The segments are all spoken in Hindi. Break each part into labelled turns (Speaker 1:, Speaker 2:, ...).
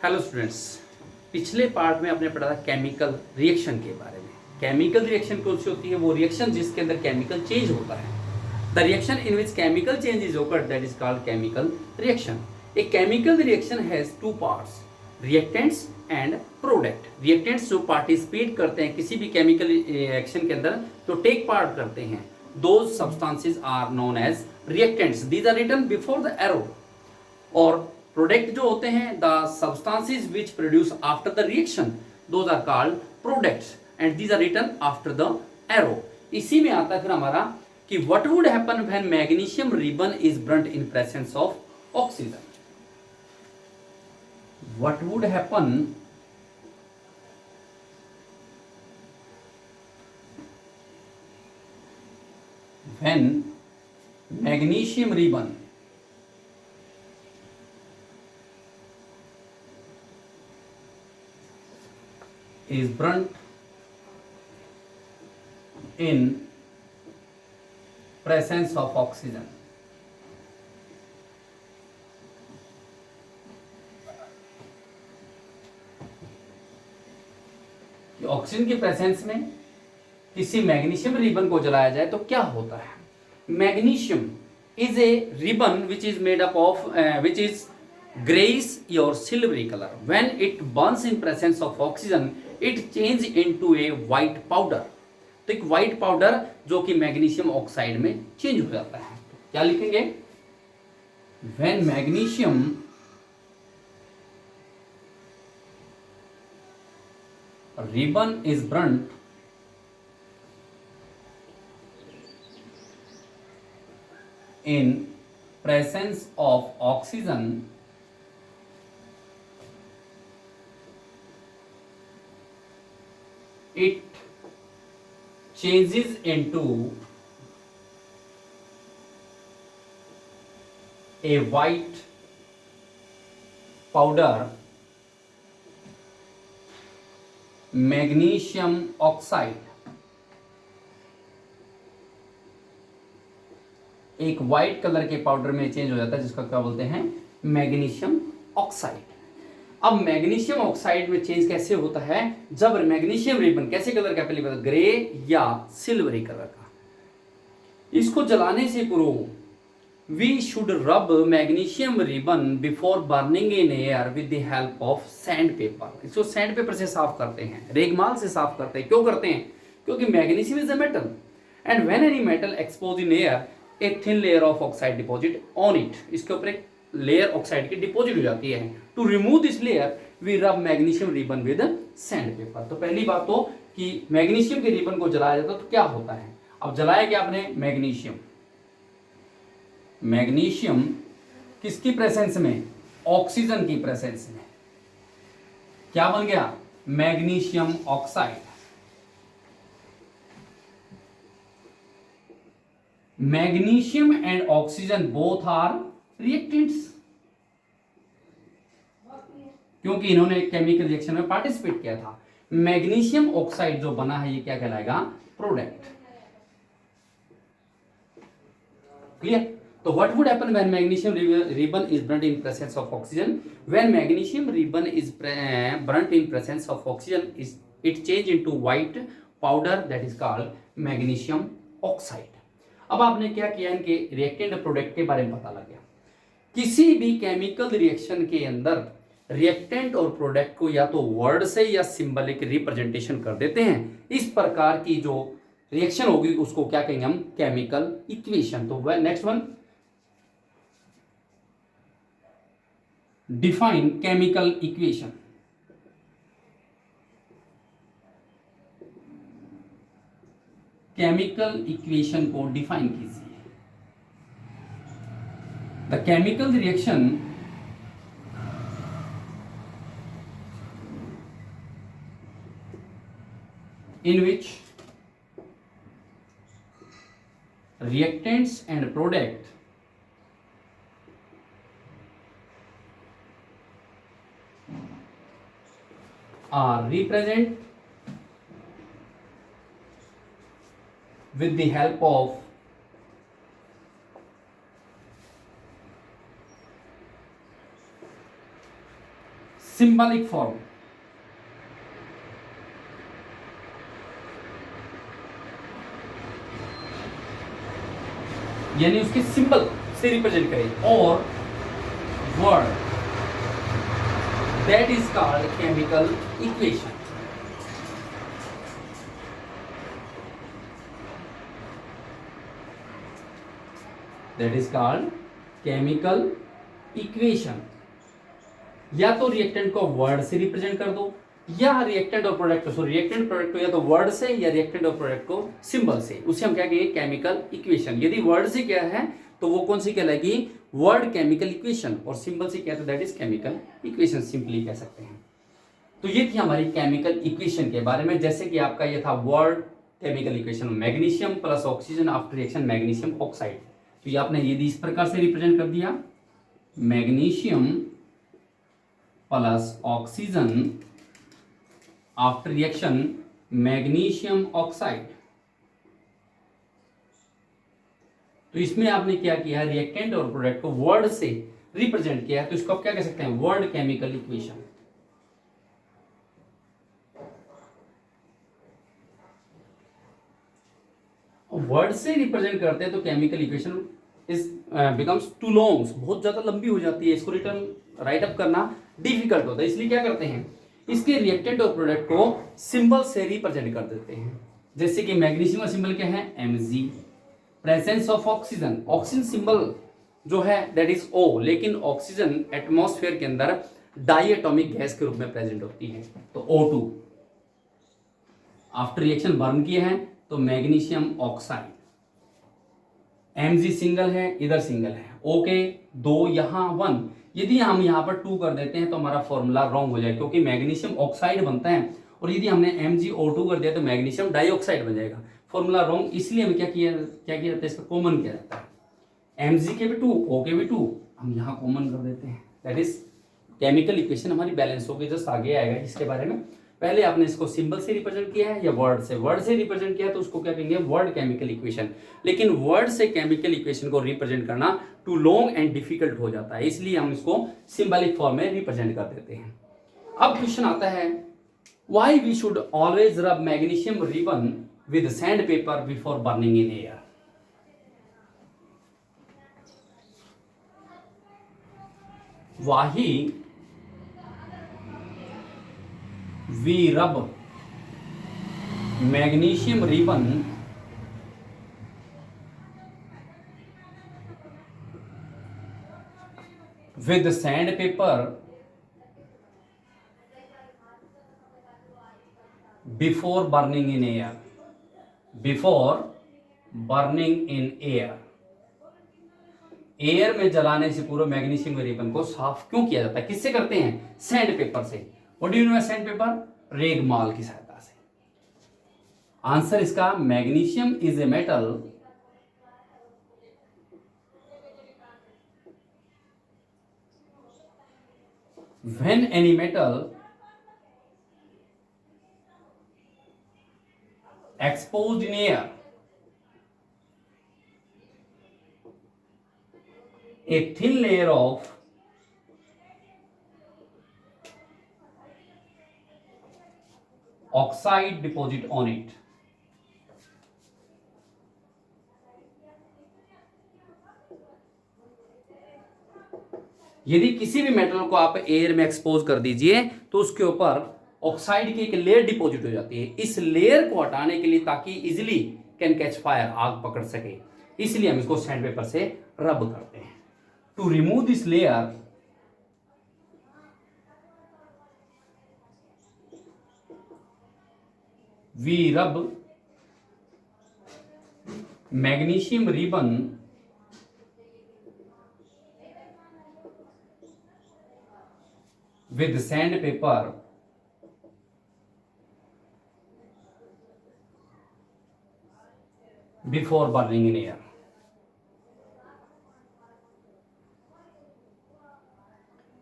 Speaker 1: Hello students. पिछले पार्ट में आपने पढ़ा था केमिकल रिएक्शन के बारे में। केमिकल रिएक्शन कौन सी होती है? वो रिएक्शन जिसके अंदर केमिकल चेंज होता है। The reaction in which chemical change is occurred that is called chemical reaction. A chemical reaction has two parts, reactants and product. Reactants जो पार्टिसिपेट करते हैं किसी भी केमिकल रिएक्शन के अंदर, जो टेक पार्ट करते हैं, those substances are known as reactants. These are written before the arrow. और प्रोडक्ट जो होते हैं, the substances which produce after the reaction, those are called products and these are written after the arrow. इसी में आता है फिर हमारा कि what would happen when magnesium ribbon is burnt in presence of oxygen. What would happen when magnesium ribbon is burnt in presence of oxygen। कि ऑक्सीजन के प्रेजेंस में किसी मैग्नीशियम रिबन को जलाया जाए तो क्या होता है? Magnesium is A ribbon which is made up of which is grayish or silvery color. When it burns in presence of oxygen, it change into a white powder। तो एक white powder जो कि मैग्नीशियम ऑक्साइड में चेंज हो जाता है। क्या लिखेंगे? When magnesium ribbon is burnt in presence of oxygen, it changes into a white powder, magnesium oxide। एक व्हाइट कलर के पाउडर में चेंज हो जाता है जिसका क्या बोलते हैं? Magnesium oxide. अब मैग्नीशियम ऑक्साइड में चेंज कैसे होता है? जब मैग्नीशियम रिबन कैसे कलर का, पहले बता, ग्रे या सिल्वरी कलर का। इसको जलाने से पूर्व वी शुड रब magnesium ribbon before burning in air with the help of sand paper. इसको सैंड पेपर से साफ करते हैं, रेगमाल से साफ करते हैं। क्यों करते हैं? क्योंकि magnesium is a metal and when any metal expose in air a thin layer of oxide deposit on it. इसके ऊपर एक लेयर ऑक्साइड की डिपॉजिट हो जाती है। To remove this layer we rub magnesium ribbon with sand paper. तो पहली बात तो कि मैग्नीशियम के रिबन को जलाया जाता तो क्या होता है? अब जलाया क्या आपने? मैग्नीशियम। मैग्नीशियम किसकी प्रेजेंस में? ऑक्सीजन की प्रेजेंस में। क्या बन गया? Magnesium oxide. Magnesium and oxygen both are reactants, क्योंकि इन्होंने केमिकल रिएक्शन में पार्टिसिपेट किया था। मैग्नीशियम ऑक्साइड जो बना है ये क्या कहलाएगा? प्रोडक्ट। क्लियर? तो what would happen when magnesium ribbon is burned in presence of oxygen? When magnesium ribbon is burned in presence of oxygen, it change into white powder that is called magnesium oxide. अब आपने क्या किया? इनके रिएक्टेंट और प्रोडक्ट के बारे में पता लग गया। किसी भी केमिकल रिएक्शन के अंदर रिएक्टेंट और प्रोडक्ट को या तो वर्ड से या सिंबलिक रिप्रेजेंटेशन कर देते हैं। इस प्रकार की जो रिएक्शन होगी उसको क्या कहेंगे हम? Chemical equation. तो next one, define chemical equation. Chemical equation को डिफाइन कीजिए। The chemical reaction in which reactants and product are represent with the help of symbolic form, यानी उसके सिंबल से रिप्रेजेंट करें, और word that is called chemical equation. That is called chemical equation. या तो रिएक्टेंट को वर्ड से रिप्रेजेंट कर दो, या रिएक्टेंट और प्रोडक्ट को, सॉरी रिएक्टेंट प्रोडक्ट को या तो वर्ड से, या रिएक्टेंट और प्रोडक्ट को सिंबल से, उसे हम क्या कहेंगे, केमिकल इक्वेशन। यदि वर्ड से क्या है तो वो कौन सी कहलाएगी, वर्ड केमिकल इक्वेशन, और सिंबल से क्या है तो that is chemical equation, simply कह सकते हैं। तो ये थी हमारी केमिकल इक्वेशन के बारे में। जैसे कि आपका ये था word chemical equation, magnesium plus oxygen after reaction magnesium oxide. तो ये आपने यदि इस प्रकार से रिप्रेजेंट कर दिया, magnesium plus oxygen after reaction magnesium oxide, तो इसमें आपने क्या किया, रिएक्टेंट और प्रोडक्ट को वर्ड से रिप्रेजेंट किया है, तो इसको आप क्या कह सकते हैं, वर्ड केमिकल इक्वेशन। वर्ड से रिप्रेजेंट करते हैं तो chemical equation is becomes too long, बहुत ज्यादा लंबी हो जाती है, इसको रिटर्न राइट अप करना डिफिकल्ट होता है। इसलिए क्या करते हैं, इसके रिएक्टेंट और प्रोडक्ट को सिंबल से रिप्रेजेंट कर देते हैं। जैसे कि मैग्नीशियम का सिंबल क्या है, Mg, presence of oxygen, oxygen symbol जो है दैट इज O, लेकिन ऑक्सीजन एटमॉस्फेयर के अंदर डाइएटॉमिक गैस के रूप में प्रेजेंट होती है, तो O2। आफ्टर रिएक्शन बर्न किए हैं तो मैग्नीशियम ऑक्साइड, Mg सिंगल है, इधर सिंगल है, ओके, 2 यहां 1। यदि हम यहां पर 2 कर देते हैं तो हमारा फॉर्मूला रॉन्ग हो जाएगा, क्योंकि मैग्नीशियम ऑक्साइड बनता है, और यदि हमने MgO2 कर दिया तो मैग्नीशियम डाइऑक्साइड बन जाएगा, फॉर्मूला रॉन्ग। इसलिए हमें क्या किया जाता है, इसका कॉमन किया जाता है, Mg के भी 2, O के भी 2, हम यहाँ कॉमन कर देते हैं, दैट इज केमिकल इक्वेशन हमारी बैलेंस होगी। जस्ट आगे आएगा इसके बारे में। पहले आपने इसको सिंबल से रिप्रेजेंट किया है या वर्ड से, वर्ड से रिप्रेजेंट किया है तो उसको क्या कहेंगे, वर्ड केमिकल इक्वेशन। लेकिन वर्ड से केमिकल इक्वेशन को रिप्रेजेंट करना टू लॉन्ग एंड डिफिकल्ट हो जाता है, इसलिए हम इसको सिंबलिक फॉर्म में रिप्रेजेंट कर देते हैं। अब क्वेश्चन आता है, व्हाई वी शुड ऑलवेज रब magnesium ribbon with sand paper before burning in air. Why we rub magnesium ribbon with sandpaper before burning in air, before burning in air। Air में जलाने से पूरा मैग्नीशियम के रिबन को साफ क्यों किया जाता है, किससे करते हैं, सैंड पेपर से। What do you know sand paper, रेगमाल की सहायता से। आंसर इसका, magnesium is a metal when any metal exposed in air, a thin layer of oxide deposit on it। यदि किसी भी मेटल को आप एयर में एक्सपोज कर दीजिए तो उसके ऊपर ऑक्साइड की एक लेयर डिपॉजिट हो जाती है। इस लेयर को हटाने के लिए, ताकि इजिली कैन कैच फायर, आग पकड़ सके, इसलिए हम इसको सैंड पेपर से रब करते हैं। To remove this layer we rub magnesium ribbon with sandpaper before burning in air।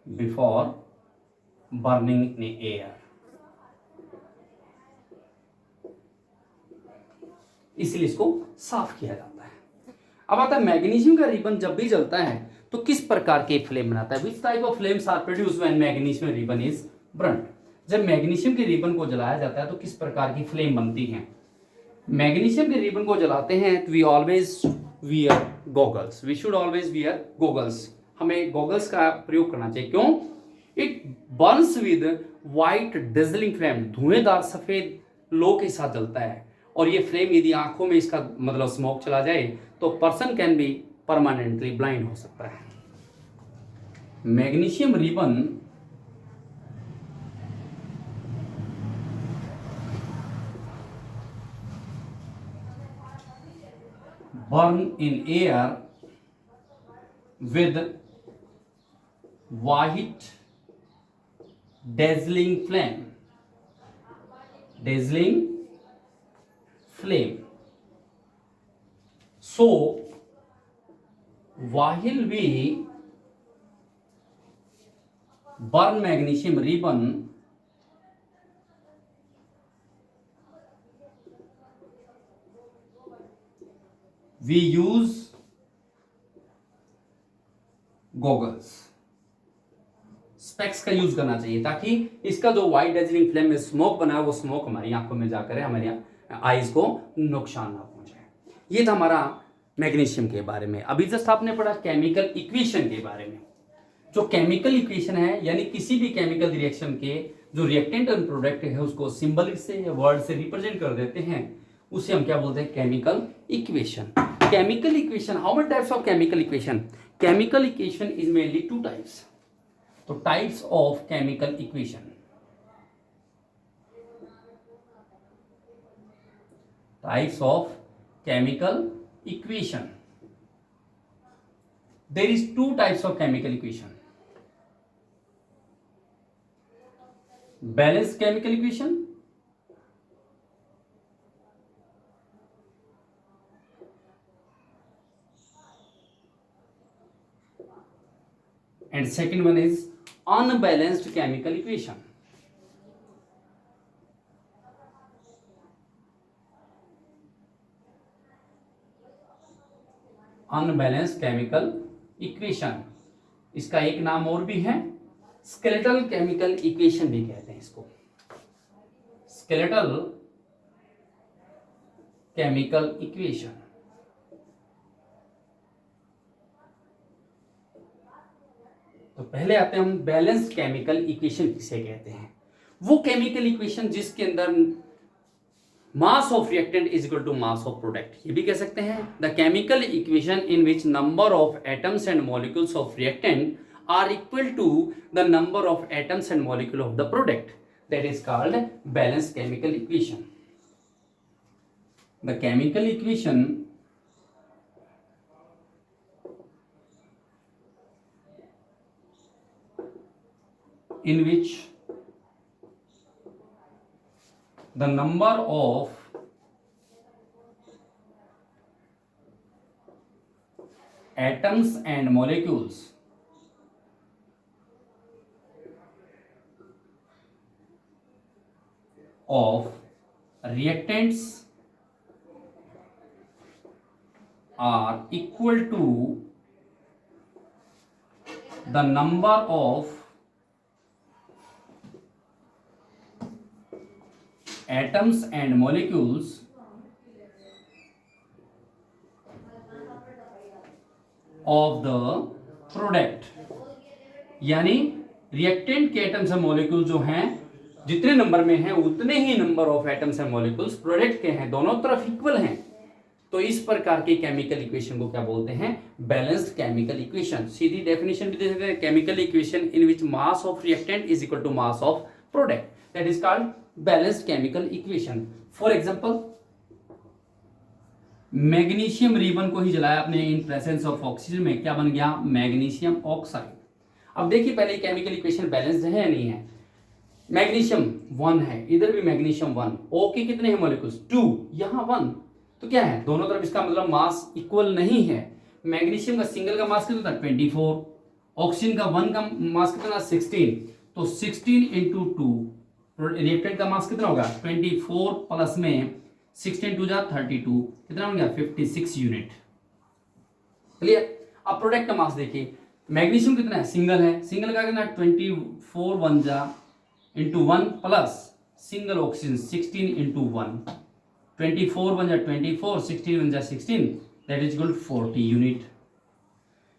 Speaker 1: before burning in air, इसलिए इसको साफ किया जाता है। अब आता है मैग्नीशियम का रिबन जब भी जलता है तो किस प्रकार के फ्लेम बनाता है, which type of flames are produce when magnesium ribbon is burn. जब मैग्नीशियम के रिबन को जलाया जाता है तो किस प्रकार की फ्लेम बनती है। मैग्नीशियम के रिबन को जलाते हैं तो we always wear goggles, we should always wear goggles, हमें गॉगल्स का प्रयोग करना चाहिए। क्यों? It burns with white dazzling flame, धुएंधार सफेद लो के साथ जलता है, और ये फ्लेम यदि आंखों में इसका मतलब स्मोक चला जाए तो person can be permanently blind हो सकता है। Magnesium ribbon burn in air with white dazzling flame. So while we burn magnesium ribbon, we use goggles, specs का यूज करना चाहिए ताकि इसका जो वाइट डेजलिंग फ्लेम में स्मोक बना है वो स्मोक हमारी आंखों में जाकर हमारी आईज को नुकसान ना पहुंचाए। ये था हमारा मैग्नीशियम के बारे में। अभी जस्ट आपने पढ़ा केमिकल इक्वेशन के बारे में। जो केमिकल इक्वेशन है यानी किसी भी केमिकल रिएक्शन के जो रिएक्टेंट और प्रोडक्ट है उसको सिंबल से या वर्ड से रिप्रेजेंट कर देते हैं, उसे हम क्या बोलते हैं, chemical equation. Chemical equation, how many types of chemical equation? Chemical equation is mainly two types. तो types of chemical equation. Types of chemical equation. There is two types of chemical equation. Balanced chemical equation and second one is unbalanced chemical equation. Unbalanced chemical equation, इसका एक नाम और भी है, स्केलेटल केमिकल इक्वेशन भी कहते हैं इसको, स्केलेटल केमिकल इक्वेशन। तो पहले आते हैं हम बैलेंस्ड केमिकल इक्वेशन किसे कहते हैं। वो केमिकल इक्वेशन जिसके अंदर mass of reactant is equal to mass of product, ये भी कह सकते हैं the chemical equation in which number of atoms and molecules of reactant are equal to the number of atoms and molecule of the product, that is called balanced chemical equation. The chemical equation in which the number of atoms and molecules of reactants are equal to the number of atoms and molecules of the product, यानी रिएक्टेंट के एटम्स एंड मॉलिक्यूल जो हैं जितने नंबर में हैं उतने ही number of atoms and molecules product के हैं, दोनों तरफ इक्वल हैं। तो इस प्रकार की केमिकल इक्वेशन को क्या बोलते हैं, बैलेंस्ड केमिकल इक्वेशन। सीधी डेफिनेशन भी दे सकते हैं, chemical equation in which mass of reactant is equal to mass of product, that is called balanced chemical equation. For example magnesium ribbon को ही जलाया आपने इन प्रेजेंस ऑफ ऑक्सीजन में, क्या बन गया, मैग्नीशियम ऑक्साइड। अब देखिए पहले केमिकल इक्वेशन बैलेंस्ड है या नहीं है। मैग्नीशियम 1 है, इधर भी मैग्नीशियम 1, O के कितने हैं मॉलिक्यूल्स 2, यहाँ 1, तो क्या है दोनों तरफ इसका मतलब मास इक्वल नहीं है। मैग्नीशियम का सिंगल का मास कितना था 24, ऑक्सीजन का 1 का मास कितना 16, तो 16 इंटू 2 रिएक्टेंट का मास कितना होगा 24 प्लस में 16 टू जा 32, कितना हो गया 56 यूनिट। क्लियर। अब प्रोडक्ट का मास देखिए, मैग्नीशियम कितना है, सिंगल है, सिंगल का कितना 24 वन जा into 1 plus single oxygen 16 into 1, 24 one जा 24, 16 वन जा 16, that is equal 40 unit.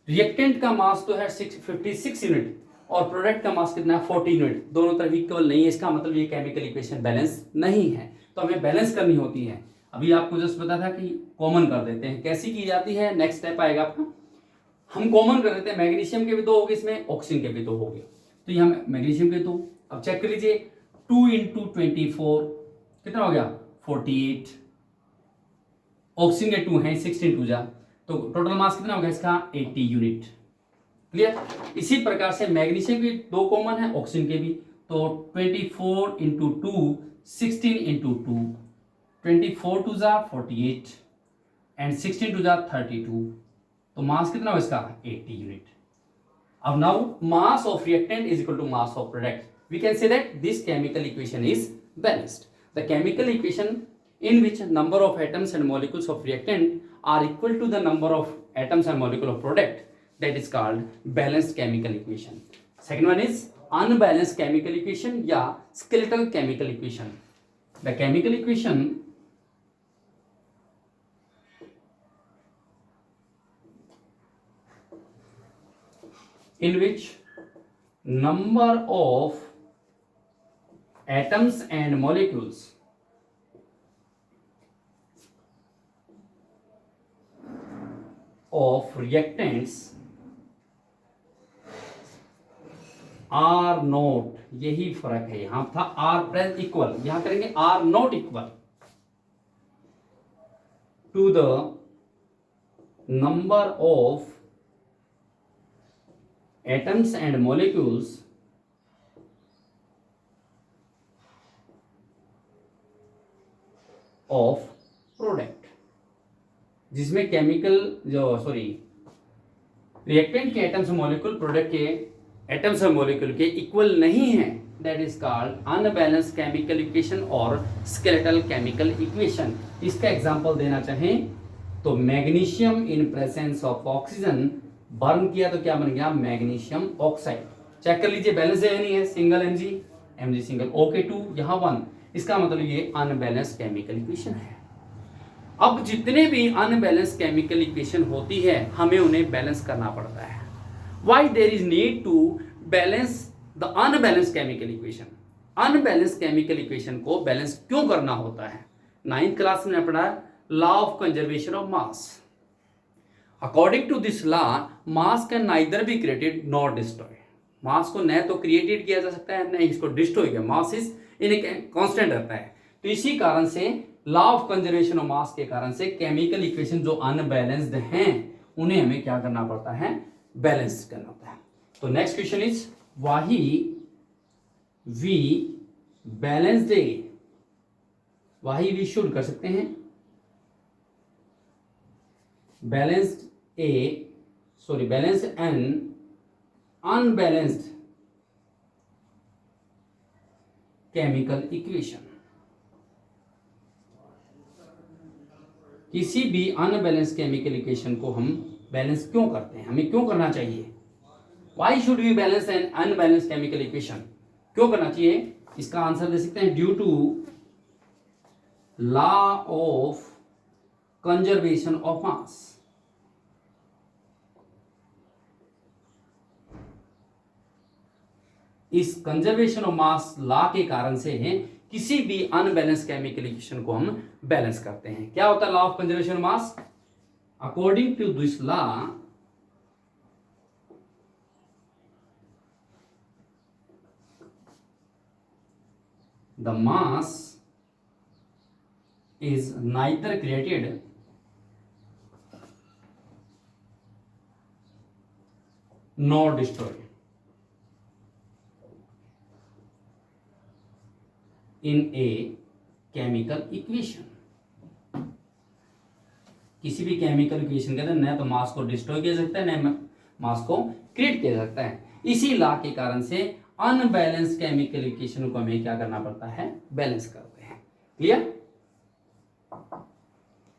Speaker 1: Reactant का मास तो है 56 यूनिट और प्रोडक्ट का मास कितना है 40 यूनिट, दोनों तरफ इक्वल नहीं है, इसका मतलब ये केमिकल इक्वेशन बैलेंस नहीं है, तो हमें बैलेंस करनी होती है। अभी आपको जस्ट पता था कि कॉमन कर देते हैं, कैसी की जाती है, नेक्स्ट स्टेप आएगा आपका, हम कॉमन कर देते हैं, मैग्नीशियम के भी दो हो गए इसमें, ऑक्सीजन के भी दो हो गए, तो यहाँ मैग्नीशियम के दो, अब चेक कर लीजिए 2 इंटू 24 कितना हो गया 48, ऑक्सीजन के 2 हैं 16 टू जा, तो टोटल मास कितना हो गया इसका 80 यूनिट। क्लियर। इसी प्रकार से मैग्नीशियम के दो कॉमन है, ऑक्सीजन के भी, तो 24 इंटू 2 16 इंटू 2, 24 टू जा 48 एंड 16 टू जा 32, तो मास कितना हो इसका 80 यूनिट। अब now mass of reactant is equal to mass of product, we can say that this chemical equation is balanced. The chemical equation in which number of atoms and molecules of reactant are equal to the number of atoms and molecule of product, that is called balanced chemical equation. Second one is unbalanced chemical equation या skeletal chemical equation. The chemical equation in which number of atoms and molecules of reactants are not, यही फर्क है, यहां था आर प्रेस इक्वल, यहां करेंगे are not equal to the number of atoms and molecules of product, जिसमें केमिकल रिएक्टेंट के एटम्स मॉलिक्यूल प्रोडक्ट के एटम्स और मॉलिक्यूल के इक्वल नहीं है, that is called unbalanced chemical equation और स्केलेटल केमिकल इक्वेशन। इसका एग्जांपल देना चाहें तो magnesium in presence of oxygen burn किया तो क्या बन गया मैग्नीशियम ऑक्साइड। चेक कर लीजिए बैलेंस है या नहीं है, सिंगल एमजी सिंगल OK2 यहाँ 1, इसका मतलब ये अनबैलेंस्ड केमिकल इक्वेशन है। अब जितने भी अनबैलेंस केमिकल इक्वेशन होती है हमें उन्हें बैलेंस करना पड़ता है। Why there is need to balance the unbalance chemical equation, unbalance chemical equation को बैलेंस क्यों करना होता है। 9th क्लास में पढ़ा law of conservation of mass. According to this law mass can neither be created nor destroy, mass को न तो क्रिएटेड किया जा सकता है न इसको डिस्ट्रॉय किया, मास इज इन कांस्टेंट रहता है। तो इसी कारण से लॉ ऑफ कंजर्वेशन ऑफ मास के कारण से केमिकल इक्वेशन जो अनबैलेंस्ड हैं उन्हें हमें क्या करना पड़ता है, बैलेंस करना होता है। तो next question is why we balanced a, why we should कर सकते हैं balanced an unbalanced chemical equation. किसी भी अनबैलेंस केमिकल इक्वेशन को हम बैलेंस क्यों करते हैं, हमें क्यों करना चाहिए, why should we balance an unbalance chemical equation, क्यों करना चाहिए। इसका आंसर दे सकते हैं due to law of conservation of mass. इस कंजर्वेशन ऑफ मास लॉ के कारण से है किसी भी अनबैलेंस केमिकल इक्वेशन को हम बैलेंस करते हैं। क्या होता है law of conservation of mass, according to this law the mass is neither created nor destroyed in a chemical equation. किसी भी केमिकल इक्वेशन के अंदर न तो मास को डिस्ट्रॉय किया जा सकता है न मास को क्रिएट किया जा सकता है। इसी लॉ के कारण से अनबैलेंस केमिकल इक्वेशन को हमें क्या करना पड़ता है, बैलेंस करते हैं। क्लियर।